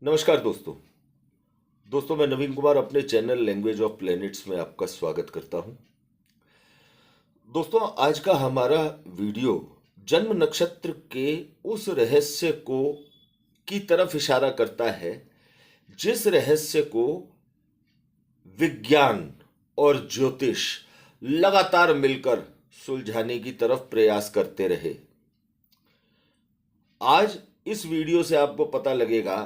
नमस्कार दोस्तों मैं नवीन कुमार अपने चैनल लैंग्वेज ऑफ प्लैनेट्स में आपका स्वागत करता हूं। दोस्तों आज का हमारा वीडियो जन्म नक्षत्र के उस रहस्य को की तरफ इशारा करता है जिस रहस्य को विज्ञान और ज्योतिष लगातार मिलकर सुलझाने की तरफ प्रयास करते रहे। आज इस वीडियो से आपको पता लगेगा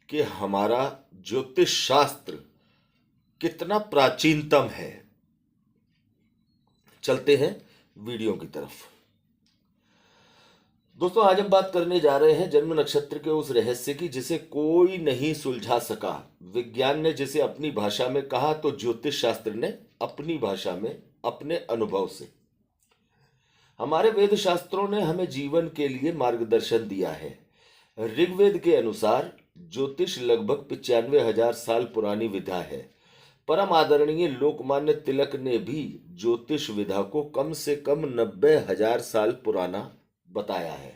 कि हमारा ज्योतिष शास्त्र कितना प्राचीनतम है। चलते हैं वीडियो की तरफ। दोस्तों आज हम बात करने जा रहे हैं जन्म नक्षत्र के उस रहस्य की जिसे कोई नहीं सुलझा सका। विज्ञान ने जिसे अपनी भाषा में कहा तो ज्योतिष शास्त्र ने अपनी भाषा में अपने अनुभव से। हमारे वेद शास्त्रों ने हमें जीवन के लिए मार्गदर्शन दिया है। ऋग्वेद के अनुसार ज्योतिष लगभग 95,000 साल पुरानी विधा है। परम आदरणीय लोकमान्य तिलक ने भी ज्योतिष विधा को कम से कम 90,000 साल पुराना बताया है।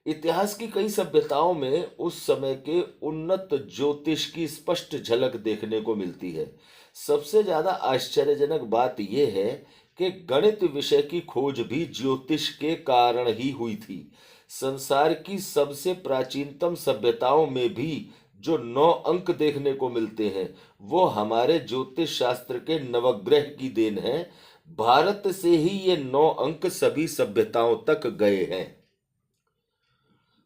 इतिहास की कई सभ्यताओं में उस समय के उन्नत ज्योतिष की स्पष्ट झलक देखने को मिलती है। सबसे ज्यादा आश्चर्यजनक बात यह है कि गणित विषय की खोज भी ज्योतिष के कारण ही हुई थी। संसार की सबसे प्राचीनतम सभ्यताओं में भी जो 9 अंक देखने को मिलते हैं वो हमारे ज्योतिष शास्त्र के नवग्रह की देन है। भारत से ही ये 9 अंक सभी सभ्यताओं तक गए हैं।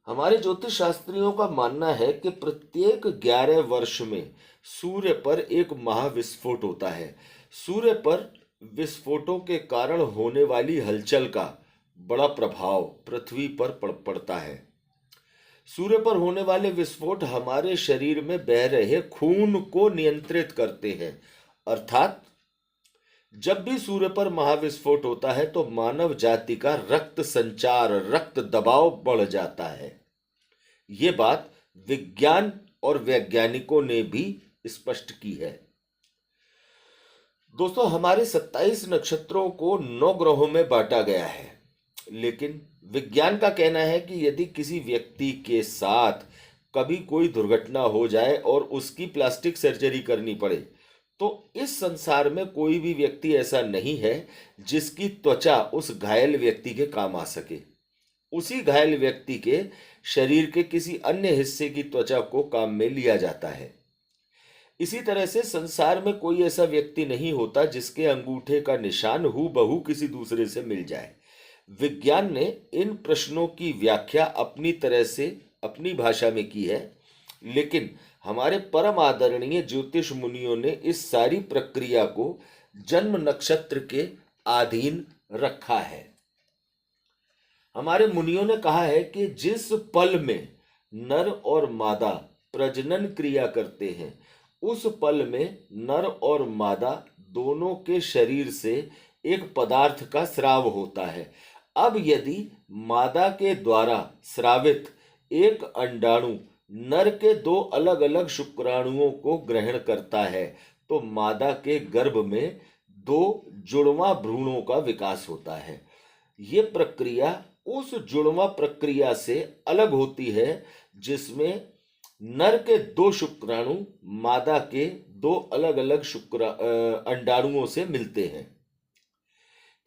हमारे ज्योतिष शास्त्रियों का मानना है कि प्रत्येक 11 वर्ष में सूर्य पर एक महाविस्फोट होता है। सूर्य पर विस्फोटों के कारण होने वाली हलचल का बड़ा प्रभाव पृथ्वी पर पड़ता है। सूर्य पर होने वाले विस्फोट हमारे शरीर में बह रहे खून को नियंत्रित करते हैं। अर्थात जब भी सूर्य पर महाविस्फोट होता है तो मानव जाति का रक्त संचार, रक्त दबाव बढ़ जाता है। ये बात विज्ञान और वैज्ञानिकों ने भी स्पष्ट की है। दोस्तों हमारे 27 नक्षत्रों को 9 ग्रहों में बांटा गया है, लेकिन विज्ञान का कहना है कि यदि किसी व्यक्ति के साथ कभी कोई दुर्घटना हो जाए और उसकी प्लास्टिक सर्जरी करनी पड़े तो इस संसार में कोई भी व्यक्ति ऐसा नहीं है जिसकी त्वचा उस घायल व्यक्ति के काम आ सके। उसी घायल व्यक्ति के शरीर के किसी अन्य हिस्से की त्वचा को काम में लिया जाता है। इसी तरह से संसार में कोई ऐसा व्यक्ति नहीं होता जिसके अंगूठे का निशान हूबहू किसी दूसरे से मिल जाए। विज्ञान ने इन प्रश्नों की व्याख्या अपनी तरह से अपनी भाषा में की है, लेकिन हमारे परम आदरणीय ज्योतिष मुनियों ने इस सारी प्रक्रिया को जन्म नक्षत्र के अधीन रखा है। हमारे मुनियों ने कहा है कि जिस पल में नर और मादा प्रजनन क्रिया करते हैं उस पल में नर और मादा दोनों के शरीर से एक पदार्थ का स्राव होता है। अब यदि मादा के द्वारा स्रावित एक अंडाणु नर के 2 अलग अलग शुक्राणुओं को ग्रहण करता है तो मादा के गर्भ में 2 जुड़वा भ्रूणों का विकास होता है। ये प्रक्रिया उस जुड़वा प्रक्रिया से अलग होती है जिसमें नर के 2 शुक्राणु मादा के 2 अलग अलग अंडाणुओं से मिलते हैं।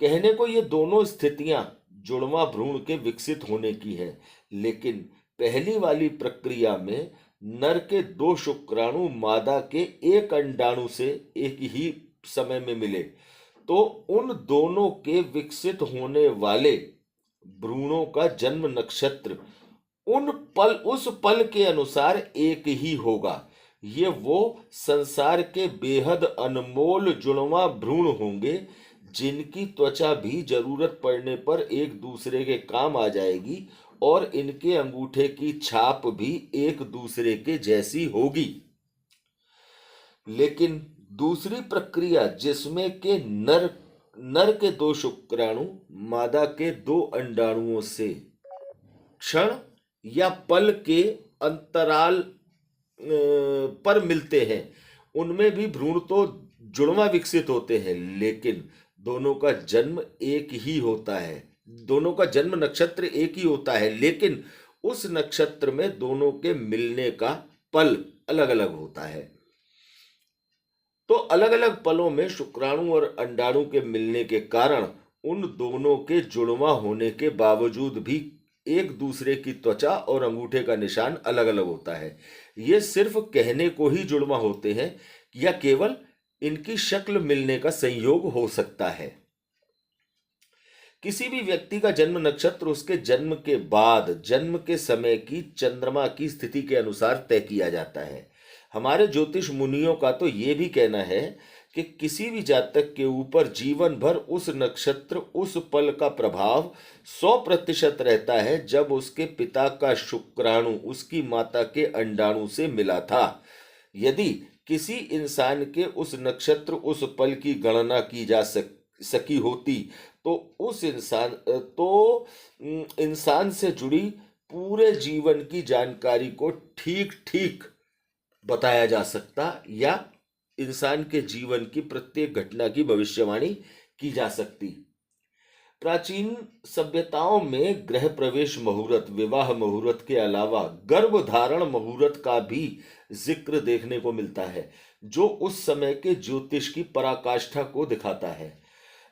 कहने को ये दोनों स्थितियां जुड़वा भ्रूण के विकसित होने की है, लेकिन पहली वाली प्रक्रिया में नर के 2 शुक्राणु मादा के 1 अंडाणु से एक ही समय में मिले तो उन दोनों के विकसित होने वाले भ्रूणों का जन्म नक्षत्र उस पल के अनुसार एक ही होगा। ये वो संसार के बेहद अनमोल जुड़वा भ्रूण होंगे जिनकी त्वचा भी जरूरत पड़ने पर एक दूसरे के काम आ जाएगी और इनके अंगूठे की छाप भी एक दूसरे के जैसी होगी। लेकिन दूसरी प्रक्रिया जिसमें के नर के 2 शुक्राणु मादा के 2 अंडाणुओं से क्षण या पल के अंतराल पर मिलते हैं, उनमें भी भ्रूण तो जुड़वा विकसित होते हैं, लेकिन दोनों का जन्म एक ही होता है। दोनों का जन्म नक्षत्र एक ही होता है, लेकिन उस नक्षत्र में दोनों के मिलने का पल अलग अलग होता है। तो अलग अलग पलों में शुक्राणु और अंडाणु के मिलने के कारण उन दोनों के जुड़वा होने के बावजूद भी एक दूसरे की त्वचा और अंगूठे का निशान अलग अलग होता है। ये सिर्फ कहने को ही जुड़वा होते हैं या केवल इनकी शक्ल मिलने का संयोग हो सकता है। किसी भी व्यक्ति का जन्म नक्षत्र उसके जन्म के बाद जन्म के समय की चंद्रमा की स्थिति के अनुसार तय किया जाता है। हमारे ज्योतिष मुनियों का तो ये भी कहना है कि किसी भी जातक के ऊपर जीवन भर उस नक्षत्र उस पल का प्रभाव 100% रहता है जब उसके पिता का शुक्राणु उसकी माता के अंडाणु से मिला था। यदि किसी इंसान के उस नक्षत्र उस पल की गणना की जा सकी होती तो उस इंसान से जुड़ी पूरे जीवन की जानकारी को ठीक ठीक बताया जा सकता या इंसान के जीवन की प्रत्येक घटना की भविष्यवाणी की जा सकती। प्राचीन सभ्यताओं में गृह प्रवेश मुहूर्त, विवाह मुहूर्त के अलावा गर्भ धारण मुहूर्त का भी जिक्र देखने को मिलता है, जो उस समय के ज्योतिष की पराकाष्ठा को दिखाता है।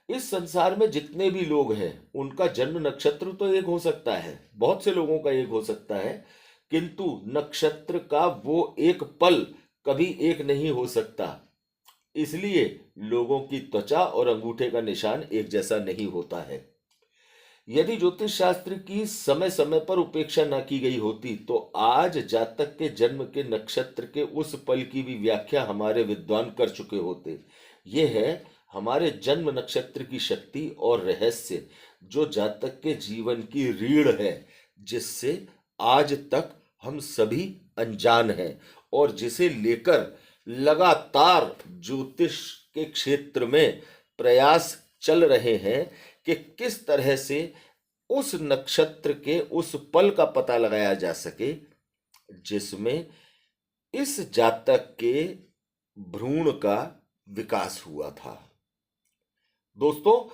इस संसार में जितने भी लोग हैं उनका जन्म नक्षत्र तो एक हो सकता है, बहुत से लोगों का एक हो सकता है, किंतु नक्षत्र का वो एक पल कभी एक नहीं हो सकता। इसलिए लोगों की त्वचा और अंगूठे का निशान एक जैसा नहीं होता है। यदि ज्योतिष शास्त्र की समय समय पर उपेक्षा न की गई होती तो आज जातक के जन्म के नक्षत्र के उस पल की भी व्याख्या हमारे विद्वान कर चुके होते। यह है हमारे जन्म नक्षत्र की शक्ति और रहस्य, जो जातक के जीवन की रीढ़ है, जिससे आज तक हम सभी अनजान हैं और जिसे लेकर लगातार ज्योतिष के क्षेत्र में प्रयास चल रहे हैं कि किस तरह से उस नक्षत्र के उस पल का पता लगाया जा सके जिसमें इस जातक के भ्रूण का विकास हुआ था। दोस्तों,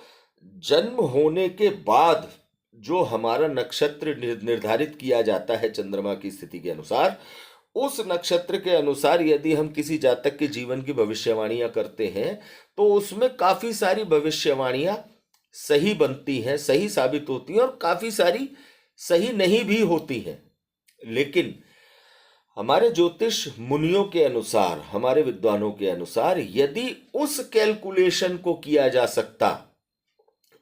जन्म होने के बाद जो हमारा नक्षत्र निर्धारित किया जाता है चंद्रमा की स्थिति के अनुसार, उस नक्षत्र के अनुसार यदि हम किसी जातक के जीवन की भविष्यवाणियां करते हैं तो उसमें काफी सारी भविष्यवाणियां सही बनती हैं, सही साबित होती हैं और काफी सारी सही नहीं भी होती हैं। लेकिन हमारे ज्योतिष मुनियों के अनुसार, हमारे विद्वानों के अनुसार, यदि उस कैलकुलेशन को किया जा सकता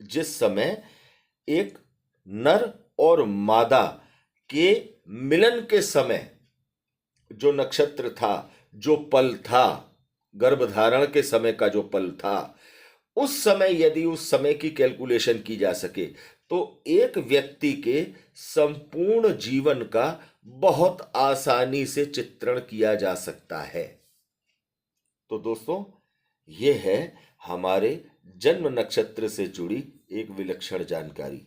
जिस समय एक नर और मादा के मिलन के समय जो नक्षत्र था, जो पल था, गर्भधारण के समय का जो पल था, उस समय यदि उस समय की कैलकुलेशन की जा सके तो एक व्यक्ति के संपूर्ण जीवन का बहुत आसानी से चित्रण किया जा सकता है। तो दोस्तों, ये है हमारे जन्म नक्षत्र से जुड़ी एक विलक्षण जानकारी।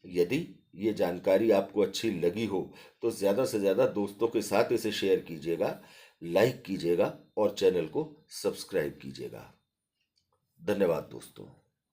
यदि ये जानकारी आपको अच्छी लगी हो तो ज़्यादा से ज़्यादा दोस्तों के साथ इसे शेयर कीजिएगा, लाइक कीजिएगा और चैनल को सब्सक्राइब कीजिएगा। धन्यवाद दोस्तों।